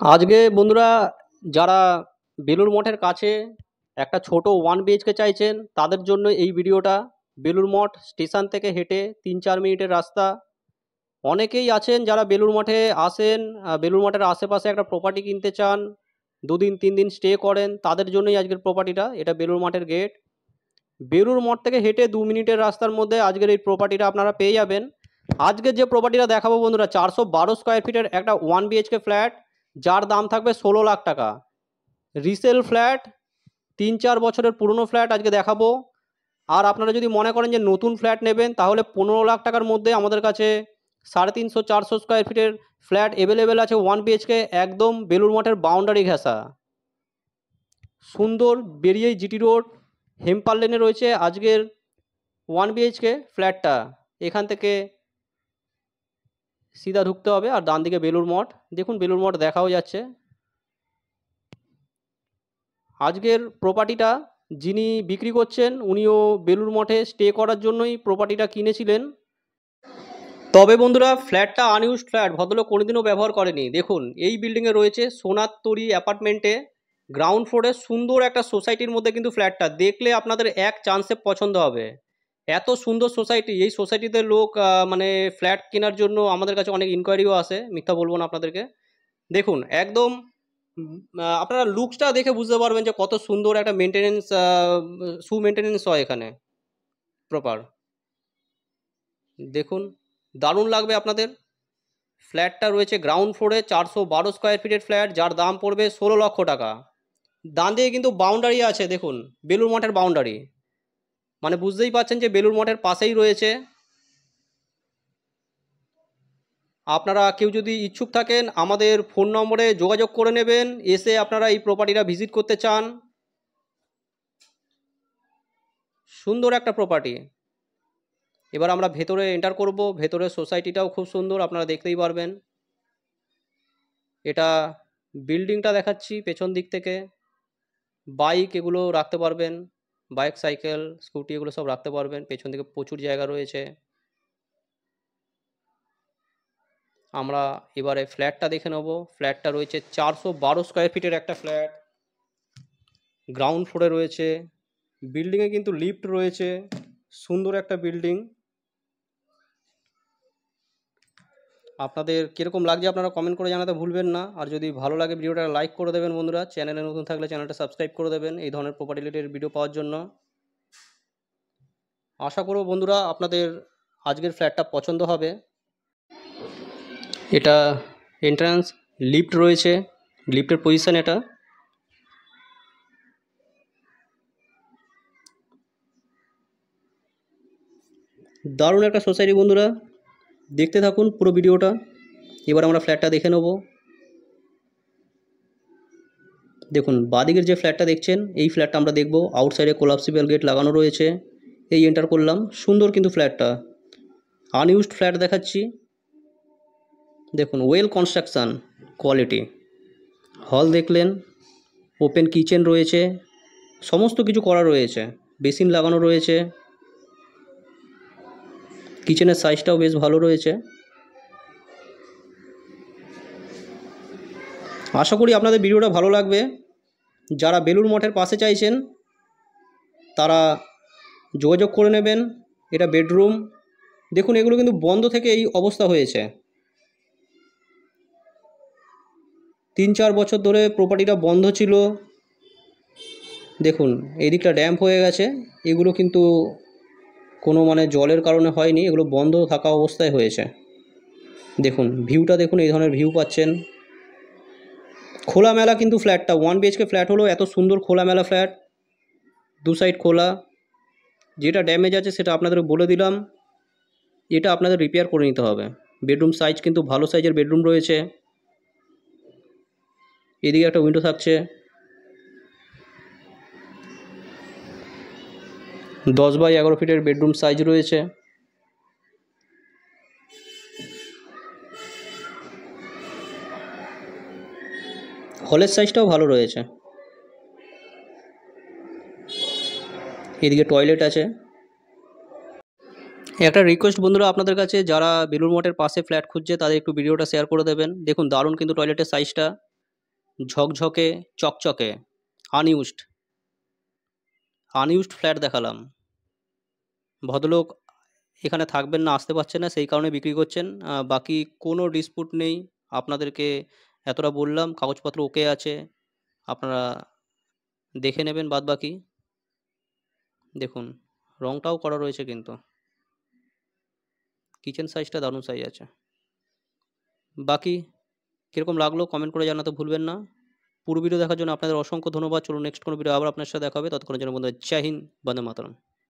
আজকে বন্ধুরা যারা বেলুড় মঠের কাছে একটা ছোট 1 BHK চাইছেন তাদের জন্য এই ভিডিওটা। বেলুড় মঠ স্টেশন থেকে হেঁটে 3-4 মিনিটের রাস্তা। অনেকেই আছেন যারা বেলুড় মঠে আসেন, বেলুড় মঠের আশেপাশে একটা প্রপার্টি কিনতে চান, 2 দিন 3 দিন স্টে করেন, তাদের জন্যই আজকের প্রপার্টিটা। এটা বেলুড় মঠের গেট। বেলুড় মঠ থেকে হেঁটে 2 মিনিটের রাস্তার মধ্যে আজকের এই প্রপার্টিটা আপনারা পেয়ে যাবেন। আজকের যে প্রপার্টিটা দেখাবো বন্ধুরা, 412 স্কোয়ার ফিটের একটা 1 BHK ফ্ল্যাট, যার দাম থাকবে 16 লাখ টাকা। রিসেল ফ্ল্যাট, 3-4 বছরের পুরনো ফ্ল্যাট আজকে দেখাবো। আর আপনারা যদি মনে করেন যে নতুন ফ্ল্যাট নেবেন, তাহলে 15 লাখ টাকার মধ্যে আমাদের কাছে 350-400 স্কোয়ার ফিটের ফ্ল্যাট অ্যাভেলেবেল আছে 1 BHK, একদম বেলুড় মঠের বাউন্ডারি ঘেঁষা, সুন্দর, বেরিয়েই জিটি রোড, হেম্পার লেনে রয়েছে আজকের 1 BHK ফ্ল্যাটটা। এখান থেকে সিধা ঢুকতে হবে আর ডান দিকে বেলুড় মঠ। দেখুন বেলুড় মঠ দেখাও যাচ্ছে। আজকের প্রপার্টিটা যিনি বিক্রি করছেন উনিও বেলুড় মঠে স্টে করার জন্যই প্রপার্টিটা কিনেছিলেন। তবে বন্ধুরা, ফ্ল্যাটটা আনইউজড ফ্ল্যাট, ভদ্রলোক কোনোদিনও ব্যবহার করেনি। দেখুন এই বিল্ডিংয়ে রয়েছে সোনার তরী অ্যাপার্টমেন্টে, গ্রাউন্ড ফ্লোরে সুন্দর একটা সোসাইটির মধ্যে কিন্তু ফ্ল্যাটটা। দেখলে আপনাদের এক চান্সে পছন্দ হবে। এত সুন্দর সোসাইটি, এই সোসাইটিতে লোক মানে ফ্ল্যাট কেনার জন্য আমাদের কাছে অনেক ইনকোয়ারিও আসে, মিথ্যা বলবো না আপনাদেরকে। দেখুন একদম আপনারা লুকসটা দেখে বুঝতে পারবেন যে কত সুন্দর একটা মেনটেনেন্স, মেনটেনেন্স হয় এখানে প্রপার। দেখুন দারুণ লাগবে আপনাদের। ফ্ল্যাটটা রয়েছে গ্রাউন্ড ফ্লোরে, 412 স্কোয়ার ফিটের ফ্ল্যাট, যার দাম পড়বে 16 লক্ষ টাকা। ডান দিকে কিন্তু বাউন্ডারি আছে, দেখুন বেলুড় মঠের বাউন্ডারি, মানে বুঝতেই পারছেন যে বেলুড় মঠের পাশেই রয়েছে। আপনারা কেউ যদি ইচ্ছুক থাকেন আমাদের ফোন নম্বরে যোগাযোগ করে নেবেন, এসে আপনারা এই প্রপার্টিটা ভিজিট করতে চান। সুন্দর একটা প্রপার্টি। এবার আমরা ভেতরে এন্টার করব। ভেতরের সোসাইটিটাও খুব সুন্দর, আপনারা দেখতেই পারবেন। এটা বিল্ডিংটা দেখাচ্ছি পেছন দিক থেকে। বাইক এগুলো রাখতে পারবেন, বাইক, সাইকেল, স্কুটি এগুলো সব রাখতে পারবেন। পেছন দিকে প্রচুর জায়গা রয়েছে। আমরা এবারে ফ্ল্যাটটা দেখে নেব। ফ্ল্যাটটা রয়েছে 412 স্কোয়ার ফিটের একটা ফ্ল্যাট, গ্রাউন্ড ফ্লোরে রয়েছে। বিল্ডিংয়ে কিন্তু লিফট রয়েছে, সুন্দর একটা বিল্ডিং। আপনাদের কীরকম লাগছে আপনারা কমেন্ট করে জানাতে ভুলবেন না। আর যদি ভালো লাগে ভিডিওটা লাইক করে দেবেন বন্ধুরা। চ্যানেলে নতুন থাকলে চ্যানেলটা সাবস্ক্রাইব করে দেবেন এই ধরনের প্রপার্টি রিলেটেড ভিডিও পাওয়ার জন্য। আশা করব বন্ধুরা আপনাদের আজকের ফ্ল্যাটটা পছন্দ হবে। এটা এন্ট্রান্স, লিফট রয়েছে, লিফটের পজিশন এটা। দারুণ একটা সোসাইটি বন্ধুরা, দেখতে থাকুন পুরো ভিডিওটা। এবার আমরা ফ্ল্যাটটা দেখে নেব। দেখুন বাদিকের যে ফ্ল্যাটটা দেখছেন এই ফ্ল্যাটটা আমরা দেখব। আউটসাইডে কোলাপসিবল গেট লাগানো রয়েছে। এই এন্টার করলাম, সুন্দর কিন্তু ফ্ল্যাটটা। আনইউজড ফ্ল্যাট দেখাচ্ছি। দেখুন ওয়েল কনস্ট্রাকশান কোয়ালিটি। হল দেখলেন, ওপেন কিচেন রয়েছে, সমস্ত কিছু করা রয়েছে, বেসিন লাগানো রয়েছে। কিচেনের সাইজটাও বেশ ভালো রয়েছে। আশা করি আপনাদের ভিডিওটা ভালো লাগবে। যারা বেলুড় মঠের পাশে চাইছেন তারা যোগাযোগ করে নেবেন। এটা বেডরুম। দেখুন এগুলো কিন্তু বন্ধ থেকে এই অবস্থা হয়েছে। 3-4 বছর ধরে প্রপার্টিটা বন্ধ ছিল। দেখুন এই দিকটা ড্যাম্প হয়ে গেছে। এগুলো কিন্তু কোনো মানে জলের কারণে হয়নি, এগুলো বন্ধ থাকা অবস্থায় হয়েছে। দেখুন ভিউটা দেখুন, এই ধরনের ভিউ পাচ্ছেন। খোলামেলা কিন্তু ফ্ল্যাটটা, 1 BHK ফ্ল্যাট হলো এত সুন্দর খোলামেলা ফ্ল্যাট, দু সাইড খোলা। যেটা ড্যামেজ আছে সেটা আপনাদের বলে দিলাম, এটা আপনাদের রিপেয়ার করে নিতে হবে। বেডরুম সাইজ কিন্তু ভালো সাইজের বেডরুম রয়েছে। এদিকে একটা উইন্ডো থাকছে। 10x11 ফিটের বেডরুম সাইজ রয়েছে। হলের সাইজটাও ভালো রয়েছে। এদিকে টয়লেট আছে। একটা রিকোয়েস্ট বন্ধুরা আপনাদের কাছে, যারা বেলুড় মঠের পাশে ফ্ল্যাট খুঁজছে তাদের একটু ভিডিওটা শেয়ার করে দেবেন। দেখুন দারুণ কিন্তু টয়লেটের সাইজটা। ঝকঝকে চকচকে আনইউজড ফ্ল্যাট দেখালাম। ভদ্রলোক এখানে থাকবেন না, আসতে পারছেন না, সেই কারণে বিক্রি করছেন। বাকি কোনো ডিসপুট নেই, আপনাদেরকে এতটা বললাম, কাগজপত্র ওকে আছে, আপনারা দেখে নেবেন বাদবাকি। দেখুন রংটাও করা রয়েছে, কিন্তু কিচেন সাইজটা দারুণ সাইজ আছে। বাকি কীরকম লাগলো কমেন্ট করে জানাতে ভুলবেন না। পুরো ভিডিও দেখার জন্য আপনাদের অসংখ্য ধন্যবাদ। চলুন নেক্সট কোনো ভিডিও আবার আপনার সাথে দেখা হবে। ততক্ষণের জন্য বন্ধুরা জয় হিন্দ, বন্দে মাতরম।